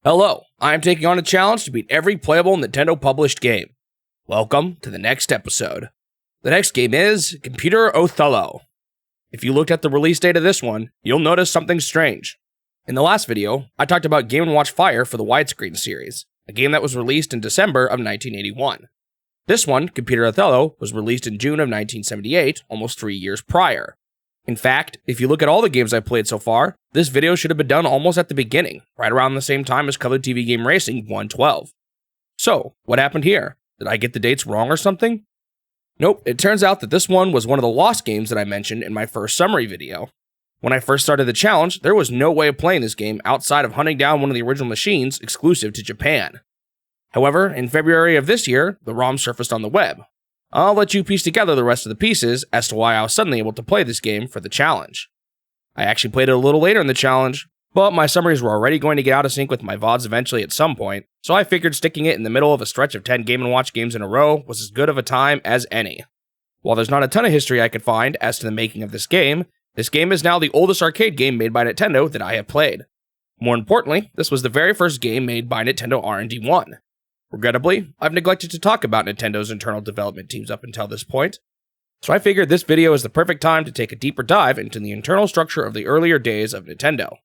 Hello, I am taking on a challenge to beat every playable Nintendo published game. Welcome to the next episode. The next game is Computer Othello. If you looked at the release date of this one, you'll notice something strange. In the last video, I talked about Game & Watch Fire for the widescreen series, a game that was released in December of 1981. This one, Computer Othello, was released in June of 1978, almost 3 years prior. In fact, if you look at all the games I've played so far, this video should have been done almost at the beginning, right around the same time as Color TV Game Racing 112. So, what happened here? Did I get the dates wrong or something? Nope, it turns out that this one was one of the lost games that I mentioned in my first summary video. When I first started the challenge, there was no way of playing this game outside of hunting down one of the original machines exclusive to Japan. However, in February of this year, the ROM surfaced on the web. I'll let you piece together the rest of the pieces as to why I was suddenly able to play this game for the challenge. I actually played it a little later in the challenge, but my summaries were already going to get out of sync with my VODs eventually at some point, so I figured sticking it in the middle of a stretch of 10 Game & Watch games in a row was as good of a time as any. While there's not a ton of history I could find as to the making of this game is now the oldest arcade game made by Nintendo that I have played. More importantly, this was the very first game made by Nintendo R&D1. Regrettably, I've neglected to talk about Nintendo's internal development teams up until this point, so I figured this video is the perfect time to take a deeper dive into the internal structure of the earlier days of Nintendo.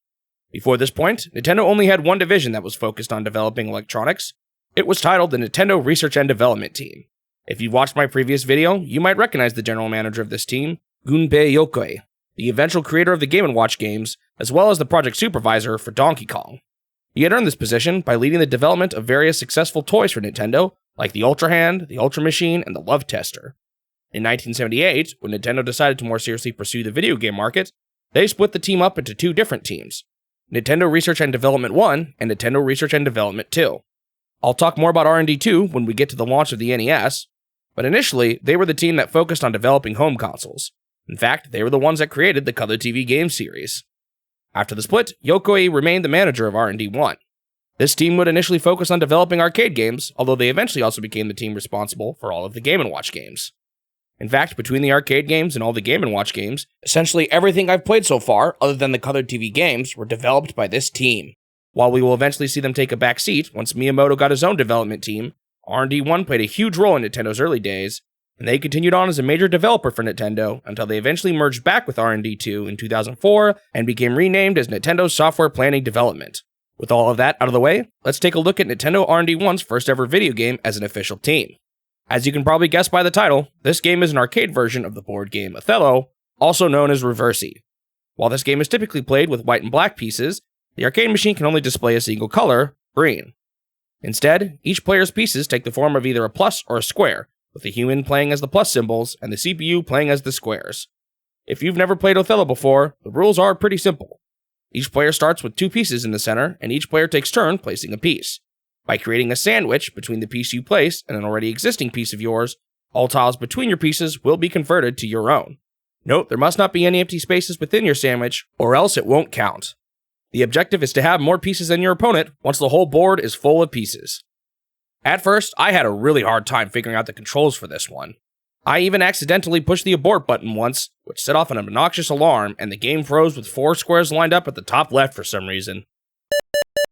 Before this point, Nintendo only had one division that was focused on developing electronics. It was titled the Nintendo Research and Development Team. If you've watched my previous video, you might recognize the general manager of this team, Gunpei Yokoi, the eventual creator of the Game & Watch games, as well as the project supervisor for Donkey Kong. He had earned this position by leading the development of various successful toys for Nintendo, like the Ultra Hand, the Ultra Machine, and the Love Tester. In 1978, when Nintendo decided to more seriously pursue the video game market, they split the team up into two different teams, Nintendo Research and Development 1 and Nintendo Research and Development 2. I'll talk more about R&D2 when we get to the launch of the NES, but initially, they were the team that focused on developing home consoles. In fact, they were the ones that created the Color TV game series. After the split, Yokoi remained the manager of R&D1. This team would initially focus on developing arcade games, although they eventually also became the team responsible for all of the Game & Watch games. In fact, between the arcade games and all the Game & Watch games, essentially everything I've played so far, other than the Color TV games, were developed by this team. While we will eventually see them take a back seat once Miyamoto got his own development team, R&D1 played a huge role in Nintendo's early days, and they continued on as a major developer for Nintendo until they eventually merged back with R&D2 in 2004 and became renamed as Nintendo Software Planning Development. With all of that out of the way, let's take a look at Nintendo R&D1's first ever video game as an official team. As you can probably guess by the title, this game is an arcade version of the board game Othello, also known as Reversi. While this game is typically played with white and black pieces, the arcade machine can only display a single color, green. Instead, each player's pieces take the form of either a plus or a square, with the human playing as the plus symbols and the CPU playing as the squares. If you've never played Othello before, the rules are pretty simple. Each player starts with two pieces in the center, and each player takes turn placing a piece. By creating a sandwich between the piece you place and an already existing piece of yours, all tiles between your pieces will be converted to your own. Note, there must not be any empty spaces within your sandwich, or else it won't count. The objective is to have more pieces than your opponent once the whole board is full of pieces. At first, I had a really hard time figuring out the controls for this one. I even accidentally pushed the abort button once, which set off an obnoxious alarm, and the game froze with 4 squares lined up at the top left for some reason.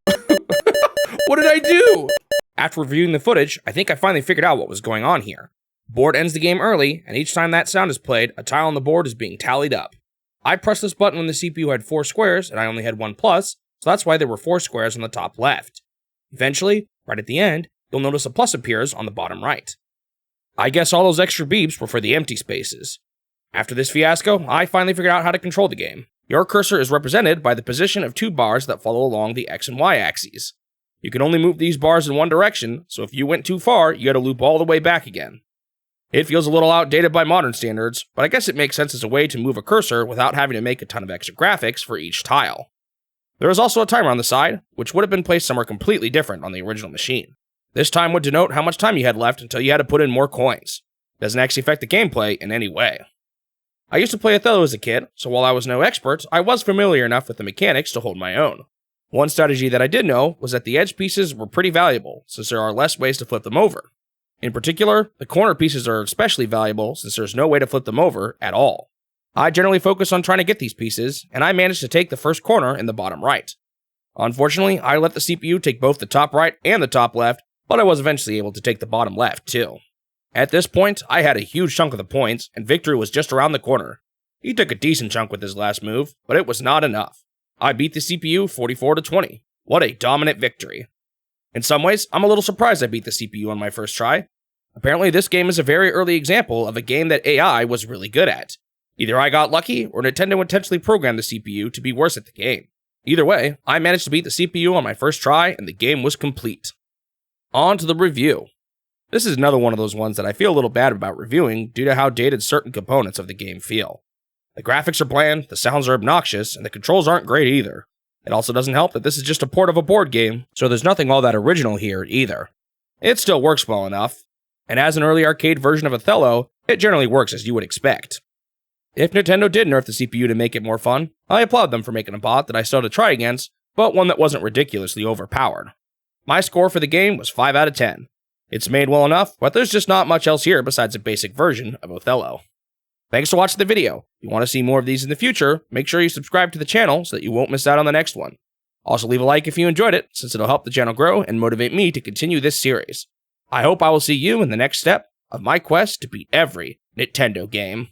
What did I do? After reviewing the footage, I think I finally figured out what was going on here. The board ends the game early, and each time that sound is played, a tile on the board is being tallied up. I pressed this button when the CPU had 4 squares, and I only had 1 plus, so that's why there were 4 squares on the top left. Eventually, right at the end, you'll notice a plus appears on the bottom right. I guess all those extra beeps were for the empty spaces. After this fiasco, I finally figured out how to control the game. Your cursor is represented by the position of 2 bars that follow along the X and Y axes. You can only move these bars in one direction, so if you went too far, you gotta loop all the way back again. It feels a little outdated by modern standards, but I guess it makes sense as a way to move a cursor without having to make a ton of extra graphics for each tile. There is also a timer on the side, which would have been placed somewhere completely different on the original machine. This time would denote how much time you had left until you had to put in more coins. It doesn't actually affect the gameplay in any way. I used to play Othello as a kid, so while I was no expert, I was familiar enough with the mechanics to hold my own. One strategy that I did know was that the edge pieces were pretty valuable, since there are less ways to flip them over. In particular, the corner pieces are especially valuable since there's no way to flip them over at all. I generally focus on trying to get these pieces, and I managed to take the first corner in the bottom right. Unfortunately, I let the CPU take both the top right and the top left, but I was eventually able to take the bottom left too. At this point, I had a huge chunk of the points, and victory was just around the corner. He took a decent chunk with his last move, but it was not enough. I beat the CPU 44-20. What a dominant victory. In some ways, I'm a little surprised I beat the CPU on my first try. Apparently, this game is a very early example of a game that AI was really good at. Either I got lucky, or Nintendo intentionally programmed the CPU to be worse at the game. Either way, I managed to beat the CPU on my first try, and the game was complete. On to the review. This is another one of those ones that I feel a little bad about reviewing due to how dated certain components of the game feel. The graphics are bland, the sounds are obnoxious, and the controls aren't great either. It also doesn't help that this is just a port of a board game, so there's nothing all that original here either. It still works well enough, and as an early arcade version of Othello, it generally works as you would expect. If Nintendo did nerf the CPU to make it more fun, I applaud them for making a bot that I still had to try against, but one that wasn't ridiculously overpowered. My score for the game was 5 out of 10. It's made well enough, but there's just not much else here besides a basic version of Othello. Thanks for watching the video. If you want to see more of these in the future, make sure you subscribe to the channel so that you won't miss out on the next one. Also leave a like if you enjoyed it, since it'll help the channel grow and motivate me to continue this series. I hope I will see you in the next step of my quest to beat every Nintendo game.